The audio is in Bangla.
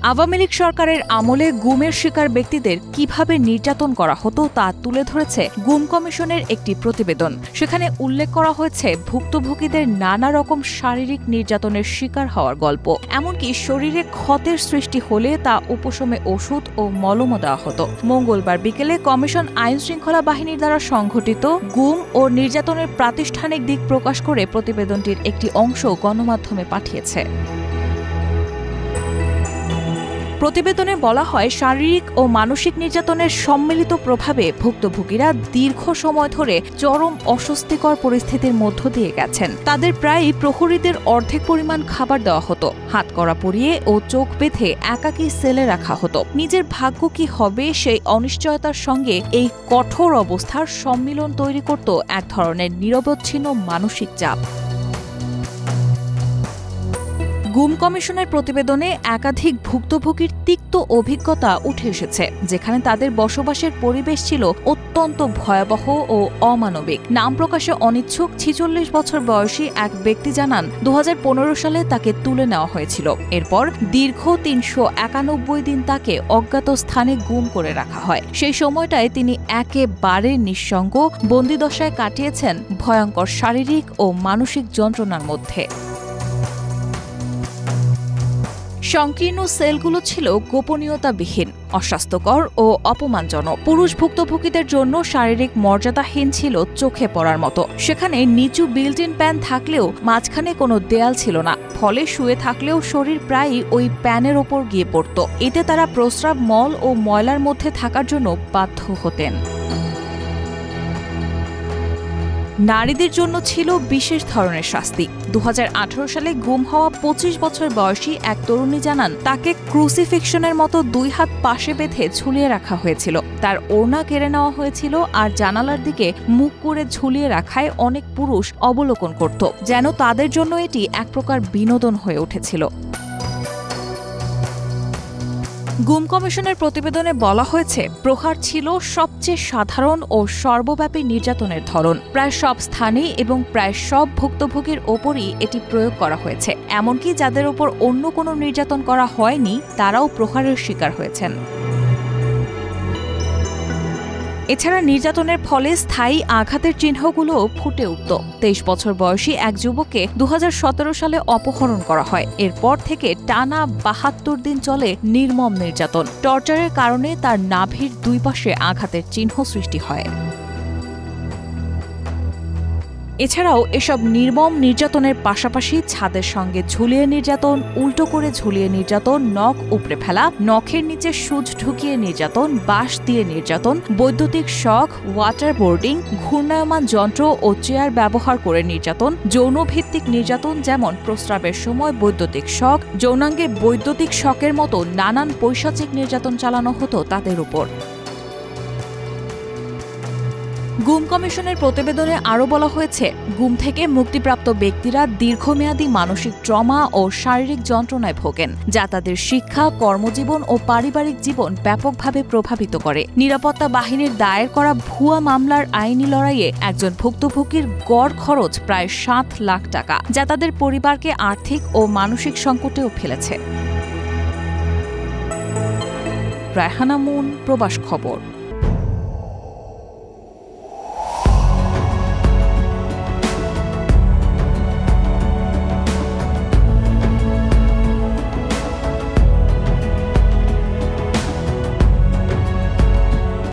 আওয়ামী লীগ সরকারের আমলে গুমের শিকার ব্যক্তিদের কিভাবে নির্যাতন করা হতো তা তুলে ধরেছে গুম কমিশনের একটি প্রতিবেদন। সেখানে উল্লেখ করা হয়েছে ভুক্তভোগীদের নানা রকম শারীরিক নির্যাতনের শিকার হওয়ার গল্প। এমনকি শরীরে ক্ষতের সৃষ্টি হলে তা উপশমে ওষুধ ও মলমও দেওয়া হতো। মঙ্গলবার বিকেলে কমিশন আইনশৃঙ্খলা বাহিনীর দ্বারা সংঘটিত গুম ও নির্যাতনের প্রাতিষ্ঠানিক দিক প্রকাশ করে প্রতিবেদনটির একটি অংশ গণমাধ্যমে পাঠিয়েছে। প্রতিবেদনে বলা হয়, শারীরিক ও মানসিক নির্যাতনের সম্মিলিত প্রভাবে ভুক্তভোগীরা দীর্ঘ সময় ধরে চরম অস্বস্তিকর পরিস্থিতির মধ্য দিয়ে গেছেন। তাদের প্রায়ই প্রহরীদের অর্ধেক পরিমাণ খাবার দেওয়া হতো, হাতকড়া পরিয়ে ও চোখ বেঁধে একাকী সেলে রাখা হতো। নিজের ভাগ্য কি হবে সেই অনিশ্চয়তার সঙ্গে এই কঠোর অবস্থার সম্মিলন তৈরি করত এক ধরনের নিরবচ্ছিন্ন মানসিক চাপ। গুম কমিশনের প্রতিবেদনে একাধিক ভুক্তভোগীর তিক্ত অভিজ্ঞতা উঠে এসেছে, যেখানে তাদের বসবাসের পরিবেশ ছিল অত্যন্ত ভয়াবহ ও অমানবিক। নাম প্রকাশে অনিচ্ছুক ৪৬ বছর বয়সী এক ব্যক্তি জানান, ২০১৫ সালে তাকে তুলে নেওয়া হয়েছিল। এরপর দীর্ঘ ৩৯১ দিন তাকে অজ্ঞাত স্থানে গুম করে রাখা হয়। সেই সময়টায় তিনি একেবারে নিঃসঙ্গ বন্দিদশায় কাটিয়েছেন ভয়ঙ্কর শারীরিক ও মানসিক যন্ত্রণার মধ্যে। সংকীর্ণ সেলগুলো ছিল গোপনীয়তাবিহীন, অস্বাস্থ্যকর ও অপমানজনক। পুরুষ ভুক্তভোগীদের জন্য শারীরিক মর্যাদাহীন ছিল চোখে পড়ার মতো। সেখানে নিচু বিল্ট ইন প্যান থাকলেও মাঝখানে কোনো দেয়াল ছিল না, ফলে শুয়ে থাকলেও শরীর প্রায়ই ওই প্যানের ওপর গিয়ে পড়ত। এতে তারা প্রস্রাব, মল ও ময়লার মধ্যে থাকার জন্য বাধ্য হতেন। নারীদের জন্য ছিল বিশেষ ধরনের শাস্তি। ২০১৮ সালে গুম হওয়া ২৫ বছর বয়সী এক তরুণী জানান, তাকে ক্রুসিফিকশনের মতো ২ হাত পাশে বেঁধে ঝুলিয়ে রাখা হয়েছিল। তার ওড়না কেড়ে নেওয়া হয়েছিল আর জানালার দিকে মুখ করে ঝুলিয়ে রাখায় অনেক পুরুষ অবলোকন করত, যেন তাদের জন্য এটি এক প্রকার বিনোদন হয়ে উঠেছিল। গুম কমিশনের প্রতিবেদনে বলা হয়েছে, প্রহার ছিল সবচেয়ে সাধারণ ও সর্বব্যাপী নির্যাতনের ধরন। প্রায় সব স্থানেই এবং প্রায় সব ভুক্তভোগীর ওপরই এটি প্রয়োগ করা হয়েছে। এমনকি যাদের ওপর অন্য কোনো নির্যাতন করা হয়নি, তারাও প্রহারের শিকার হয়েছেন। এছাড়া নির্যাতনের ফলে স্থায়ী আঘাতের চিহ্নগুলো ফুটে উঠত। ২৩ বছর বয়সী এক যুবককে ২০১৭ সালে অপহরণ করা হয়। এরপর থেকে টানা ৭২ দিন চলে নির্মম নির্যাতন। টর্চারের কারণে তার নাভির ২ পাশে আঘাতের চিহ্ন সৃষ্টি হয়। এছাড়াও এসব নির্মম নির্যাতনের পাশাপাশি ছাদের সঙ্গে ঝুলিয়ে নির্যাতন, উল্টো করে ঝুলিয়ে নির্যাতন, নখ উপড়ে ফেলা, নখের নিচে সূচ ঢুকিয়ে নির্যাতন, বাঁশ দিয়ে নির্যাতন, বৈদ্যুতিক শক, ওয়াটার বোর্ডিং, ঘূর্ণায়মান যন্ত্র ও চেয়ার ব্যবহার করে নির্যাতন, যৌনভিত্তিক নির্যাতন যেমন প্রস্রাবের সময় বৈদ্যুতিক শক, যৌনাঙ্গে বৈদ্যুতিক শকের মতো নানান পৈশাচিক নির্যাতন চালানো হতো তাদের উপর। গুম কমিশনের প্রতিবেদনে আরও বলা হয়েছে, গুম থেকে মুক্তিপ্রাপ্ত ব্যক্তিরা দীর্ঘমেয়াদী মানসিক ট্রমা ও শারীরিক যন্ত্রণায় ভোগেন, যা তাদের শিক্ষা, কর্মজীবন ও পারিবারিক জীবন ব্যাপকভাবে প্রভাবিত করে। নিরাপত্তা বাহিনীর দায়ের করা ভুয়া মামলার আইনি লড়াইয়ে একজন ভুক্তভোগীর গড় খরচ প্রায় ৭ লাখ টাকা, যা তাদের পরিবারকে আর্থিক ও মানসিক সংকটেও ফেলেছে। রায়হানা মুন, প্রবাস খবর।